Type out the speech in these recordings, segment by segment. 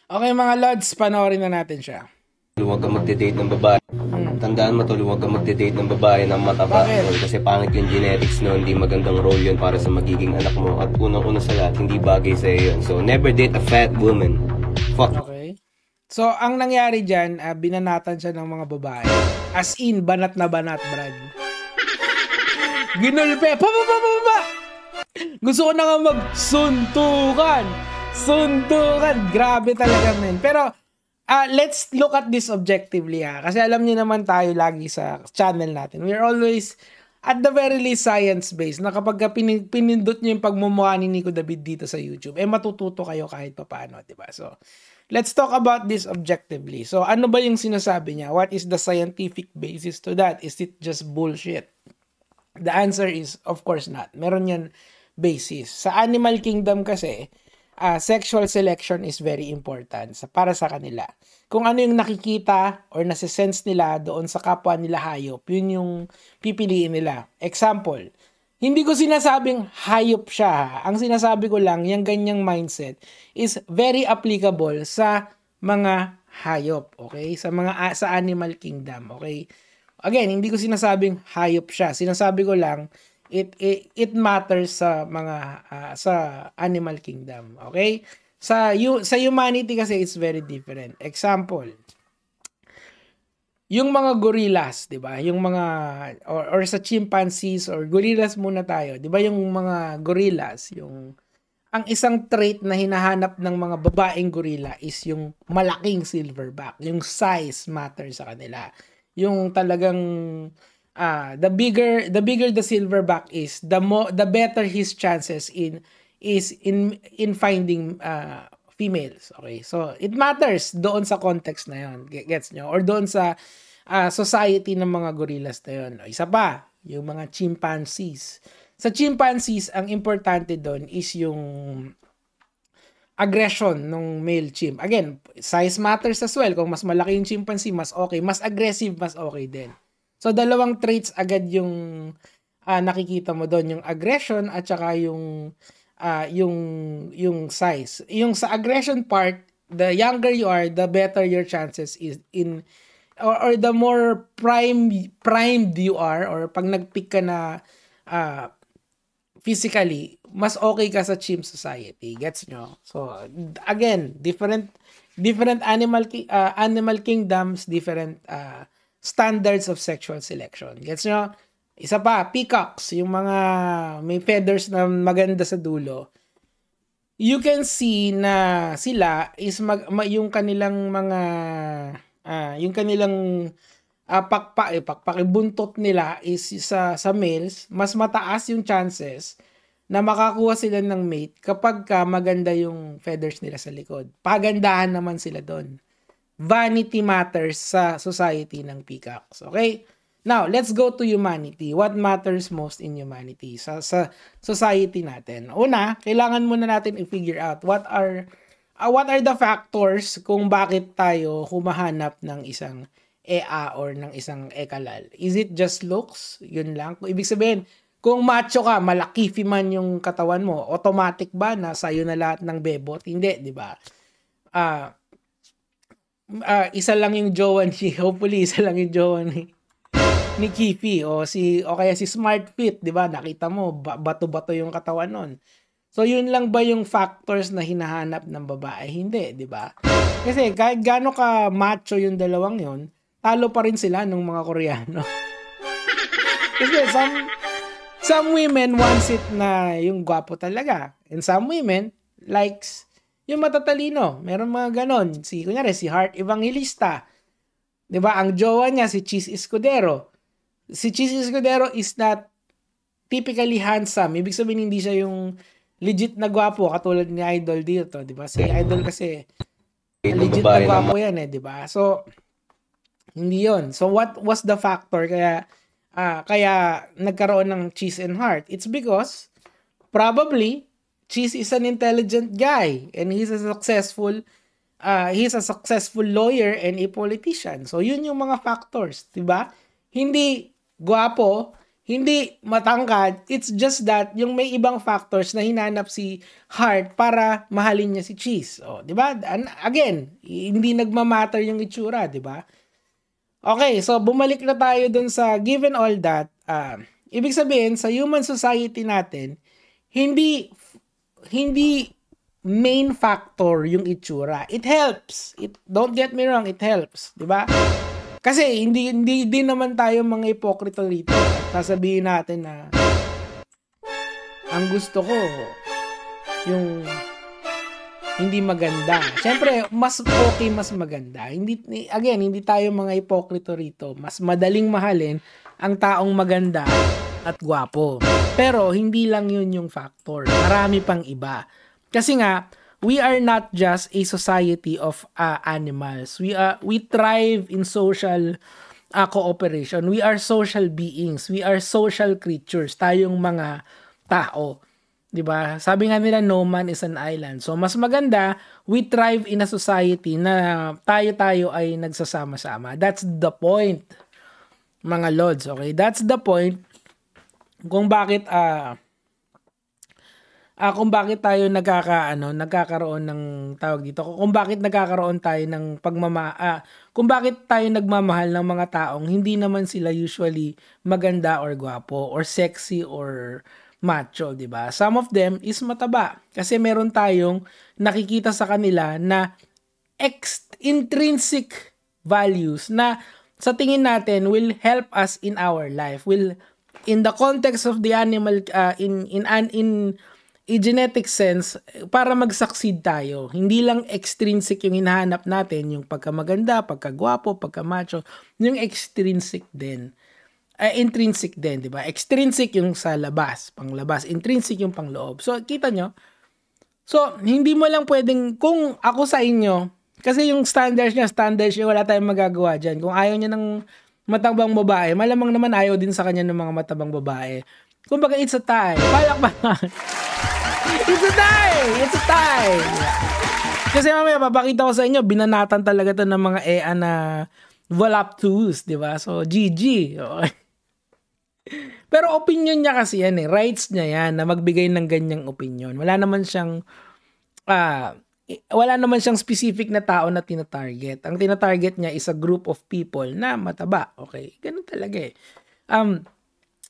Okay mga lods, panoorin na natin siya. Huwag kang magde-date ng babae. Tandaan mo tol, huwag kang magde-date ng babae ng mataba. Tol, kasi pangit yung genetics no, hindi magandang role yun para sa magiging anak mo. At unang-una sa lahat, hindi bagay sa iyo yun. So, never date a fat woman. Fuck. Okay. So, ang nangyari dyan, binanatan siya ng mga babae. As in, banat na banat, Brad. Ginulpe. Pa! Gusto ko na nga magsuntukan. Suntukan. Grabe talaga, men. Pero, let's look at this objectively, ha. Kasi alam niyo naman tayo lagi sa channel natin. We're always, at the very least, science-based. Na kapag pinindot niyo yung pagmumukha ni Nico David dito sa YouTube, matututo kayo kahit pa paano, diba? So, let's talk about this objectively. So, ano ba yung sinasabi niya? What is the scientific basis to that? Is it just bullshit? The answer is, of course not. Meron yan basis. Sa animal kingdom kasi, sexual selection is very important para sa kanila. Kung ano yung nakikita or nasisense nila doon sa kapwa nila hayop, yun yung pipiliin nila. Example, hindi ko sinasabing hayop siya. Ang sinasabi ko lang, yung ganyang mindset is very applicable sa mga hayop, okay? Sa animal kingdom, okay? Again, hindi ko sinasabing hayop siya. Sinasabi ko lang, it matters sa mga sa animal kingdom, okay? Sa humanity kasi it's very different. Example, yung mga gorillas, 'di ba? Yung mga or sa chimpanzees or gorillas muna tayo, 'di ba? Yung mga gorillas, yung ang isang trait na hinahanap ng mga babaeng gorilla is yung malaking silverback. Yung size matters sa kanila. Yung talagang the bigger the silverback is, the better his chances in finding females. Okay, so it matters doon sa context na yon, gets nyo, or doon sa society ng mga gorillas na yon. Isa pa, yung mga chimpanzees. Sa chimpanzees, ang importante doon is yung aggression ng male chimp. Again, size matters as well. Kung mas malaki yung chimpanzee, mas okay. Mas aggressive, mas okay din. So, dalawang traits agad yung nakikita mo doon. Yung aggression at saka yung size. Yung sa aggression part, the younger you are, the better your chances is in, or the more primed you are, or pag nag-pick ka na physically, mas okay ka sa chimp society. Gets nyo? So, again, different animal kingdoms, different standards of sexual selection. Gets nyo? Isa pa, peacocks, yung mga may feathers na maganda sa dulo. You can see na sila is yung kanilang mga yung kanilang buntot nila is sa males, mas mataas yung chances na makakuha sila ng mate kapag maganda yung feathers nila sa likod. Pagandahan naman sila doon. Vanity matters sa society ng peacocks. Okay? Now, let's go to humanity. What matters most in humanity? Sa society natin. Una, kailangan muna natin i-figure out what are the factors kung bakit tayo humahanap ng isang EA or ng isang ekalal. Is it just looks? Yun lang. Ibig sabihin, kung macho ka, malaki man yung katawan mo, automatic ba na sa'yo na lahat ng bebot? Hindi, di ba? Isa lang yung jowa ni, hopefully isa lang yung jowa ni Kifi o kaya si Smart Fit, di ba? Nakita mo, bato-bato yung katawan nun. So, yun lang ba yung factors na hinahanap ng babae? Hindi, di ba? Kasi kahit gaano ka macho yung dalawang yun, talo pa rin sila ng mga Koreano. Kasi some women wants it na yung gwapo talaga. And some women likes yung matatalino. Meron mga ganon. Kunyari, si Heart Evangelista. Diba? Ang jowa niya, si Cheese Escudero. Si Cheese Escudero is not typically handsome. Ibig sabihin, hindi siya yung legit na gwapo katulad ni Idol dito. Diba? Si Idol kasi legit na gwapo yan diba? So, hindi yon. So, what was the factor kaya nagkaroon ng Cheese and Heart? It's because probably Cheese is an intelligent guy and he's a successful lawyer and a politician. So, yun yung mga factors, 'di ba? Hindi gwapo, hindi matangkad. It's just that yung may ibang factors na hinanap si Hart para mahalin niya si Cheese. O, di ba? Again, hindi nagmamatter yung itsura, di ba? Okay, so bumalik na tayo dun sa given all that. Ibig sabihin, sa human society natin, hindi main factor yung itsura. It helps. Don't get me wrong, it helps, di ba? Kasi hindi din naman tayo mga hipokrito rito. Sasabihin natin na ang gusto ko yung hindi maganda. Siyempre, mas okay, mas maganda. Hindi tayo mga hipokrito rito. Mas madaling mahalin ang taong maganda at gwapo. Pero hindi lang yun yung factor. Marami pang iba. Kasi nga, we are not just a society of animals. We thrive in social cooperation. We are social beings. We are social creatures. Tayong mga tao. 'Di ba? Sabi nga nila, no man is an island. So mas maganda, we thrive in a society na tayo ay nagsasama-sama. That's the point, mga lords. Okay? That's the point kung bakit tayo nagkakaroon ng tawag dito, kung bakit nagkakaroon tayo ng kung bakit tayo nagmamahal ng mga taong hindi naman sila usually maganda or gwapo or sexy or macho, 'di ba? Some of them is mataba kasi meron tayong nakikita sa kanila na intrinsic values na sa tingin natin will help us in our life, will in the context of the animal in a genetic sense, para mag-succeed tayo. Hindi lang extrinsic yung hinahanap natin, yung pagkamaganda, pagkagwapo, pagkamacho, yung extrinsic din. Intrinsic din, di ba? Extrinsic yung sa labas, panglabas. Intrinsic yung pangloob. So, kita nyo? So, hindi mo lang pwedeng, kung ako sa inyo, kasi yung standards niya, wala tayong magagawa dyan. Kung ayaw niya ng matabang babae, malamang naman ayaw din sa kanya ng mga matabang babae. Kumbaga, it's a tie. Palakpakan. It's a tie! It's a tie! Kasi mamaya, papakita ko sa inyo, binanatan talaga to ng mga EA na voluptuous, di ba? So, GG. Okay. Pero opinion niya kasi yan eh. Rights niya yan na magbigay ng ganyang opinion. Wala naman siyang specific na tao na tinatarget. Ang tinatarget niya is a group of people na mataba. Okay? Ganun talaga eh.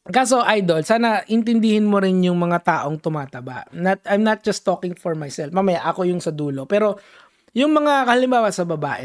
Kaso, idol, sana intindihin mo rin yung mga taong tumataba. I'm not just talking for myself. Mamaya, ako yung sa dulo. Pero, yung mga, halimbawa sa babae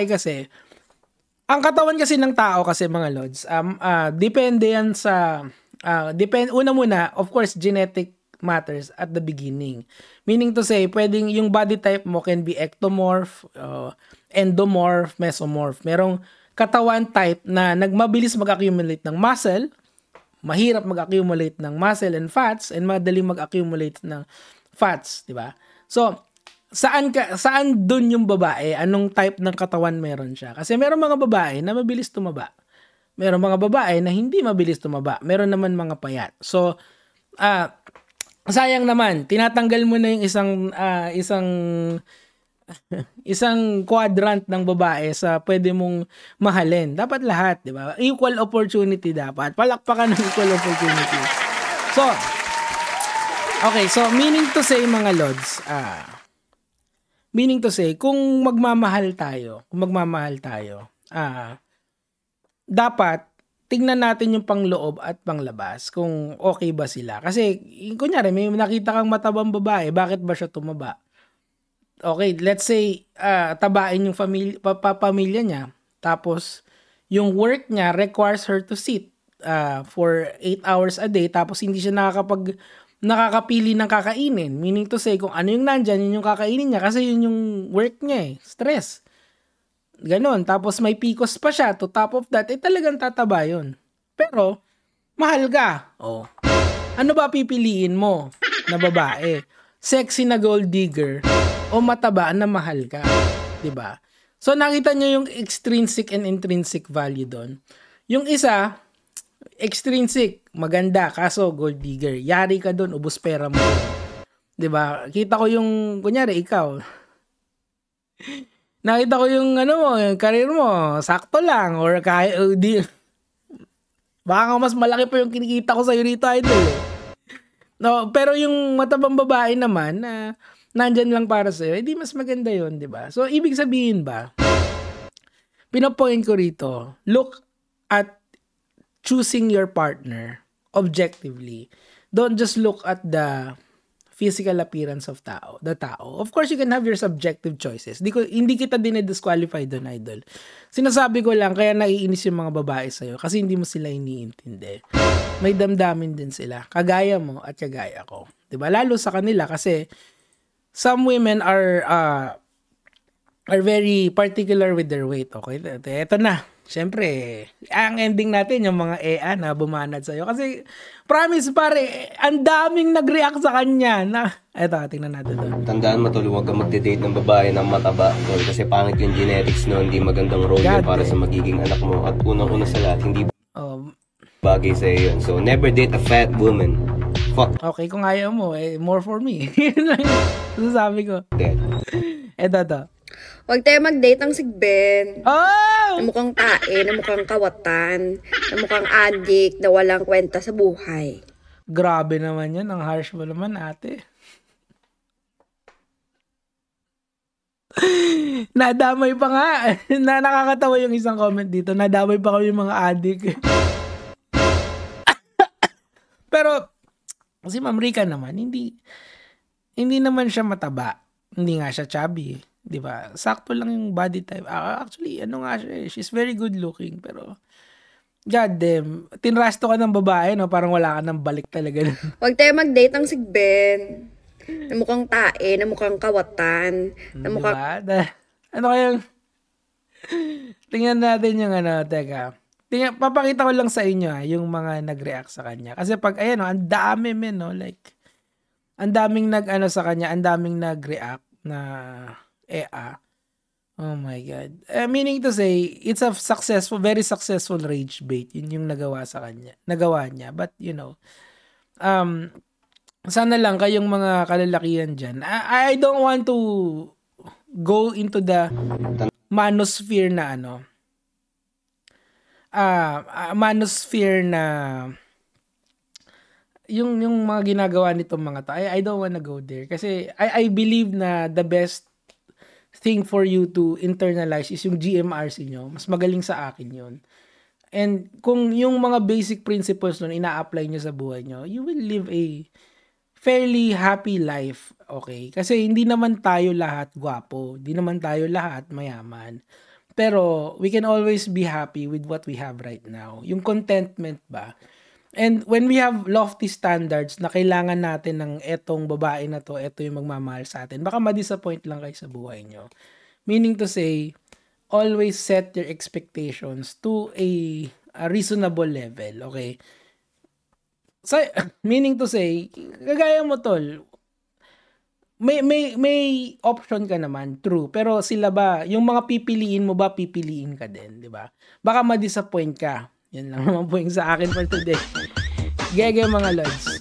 kasi, ang katawan kasi ng tao kasi, mga lods, depende yan sa, una muna, of course, genetic matters at the beginning. Meaning to say, pwedeng yung body type mo can be ectomorph, endomorph, mesomorph. Merong katawan type na mabilis mag-accumulate ng muscle, mahirap mag-accumulate ng muscle and fats, and madaling mag-accumulate ng fats, di ba? So, saan dun yung babae? Anong type ng katawan meron siya? Kasi meron mga babae na mabilis tumaba. Meron mga babae na hindi mabilis tumaba. Meron naman mga payat. So, sayang naman, tinatanggal mo na yung isang quadrant ng babae sa pwede mong mahalin. Dapat lahat, di ba? Equal opportunity dapat. Palakpakan ng equal opportunity. So, okay. So, meaning to say, mga lods, kung magmamahal tayo, dapat tingnan natin yung pangloob at panglabas kung okay ba sila. Kasi, kunyari, may nakita kang matabang babae, bakit ba siya tumaba? Okay, let's say, tabain yung pamilya niya. Tapos, yung work niya requires her to sit for 8 hours a day. Tapos, hindi siya nakakapili ng kakainin. Meaning to say, kung ano yung nandyan, yun yung kakainin niya. Kasi yun yung work niya eh. Stress. Ganon. Tapos, may PCOS pa siya. To top of that, talagang tataba yun. Pero, mahal ka. Oh. Ano ba pipiliin mo na babae? Sexy na gold digger o mataba na mahal ka, 'di ba? So nakita niyo yung extrinsic and intrinsic value doon. Yung isa, extrinsic, maganda kaso gold digger. Yari ka doon, ubos pera mo. 'Di ba? Kita ko yung kunyari ikaw. Nakita ko yung yung career mo, sakto lang or Baka nga mas malaki pa yung kinikita ko sa'yo rito, idol. Eh. No, pero yung matabang babae naman na nandyan lang para sa'yo, hindi mas maganda yon, di ba? So, ibig sabihin ba, pinapoint ko rito, look at choosing your partner objectively. Don't just look at the physical appearance of the tao. Of course, you can have your subjective choices. Hindi kita dinedisqualify doon, idol. Sinasabi ko lang, kaya naiinis yung mga babae sa'yo kasi hindi mo sila iniintindi. May damdamin din sila. Kagaya mo at kagaya ko. Diba? Lalo sa kanila kasi some women are very particular with their weight. Okay? Ito na. Siyempre, ang ending natin, yung mga EA na bumanat sa'yo. Kasi, promise pare, ang daming nag-react sa kanya na, eto, tingnan natin to. Tandaan mo tol, huwag ka magde-date ng babae ng mataba tol, kasi pangit yung genetics no, hindi magandang role yun para sa magiging anak mo. At unang-una sa lahat, hindi bagay sa yun. So, never date a fat woman. Fuck. Okay, kung ayaw mo, more for me. Yun lang yung sasabi ko. Eto to. Huwag tayo mag-date ng sigben. Oh! Na mukhang tae, na mukhang kawatan, na mukhang addict, na walang kwenta sa buhay. Grabe naman yan. Ang harsh mo naman, ate. Nadamay pa nga. Nakakatawa yung isang comment dito. Nadamay pa kami mga addict. Pero, si Ma'am Rica naman, hindi naman siya mataba. Hindi nga siya chubby. Di ba? Sakto lang yung body type. Actually, ano nga siya, she's very good looking, pero god damn, tinrasto ka ng babae, no? Parang wala ka ng balik talaga. Huwag tayo mag-date ng sigben. Na mukhang tae, na mukhang kawatan, na mukhang... Diba? Ano kayang... Tingnan natin yung teka. Papakita ko lang sa inyo, yung mga nag-react sa kanya. Kasi pag, ayan, ang dami, men, no? Like, ang daming sa kanya, ang daming nag-react na... Oh my God. Meaning to say, it's a very successful rage bait. Yun yung nagawa niya. But, sana lang kayong mga kalalakihan dyan. I don't want to go into the manosphere na manosphere na yung mga ginagawa nitong mga to. I don't wanna go there. Kasi I believe na the best thing for you to internalize is yung GMRC nyo. Mas magaling sa akin yun. And kung yung mga basic principles nun ina-apply nyo sa buhay nyo, you will live a fairly happy life. Okay? Kasi hindi naman tayo lahat gwapo. Hindi naman tayo lahat mayaman. Pero we can always be happy with what we have right now. Yung contentment ba? And when we have lofty standards na kailangan natin ng etong babae na to, eto yung magmamahal sa atin, baka ma-disappoint lang kayo sa buhay nyo. Meaning to say, always set your expectations to a reasonable level, okay? So, meaning to say, kagaya mo tol, may option ka naman, true. Pero sila ba, yung mga pipiliin mo ba, pipiliin ka din, di ba? Baka ma-disappoint ka. Yan lang naman po yung sa akin for today. Gege mga lods.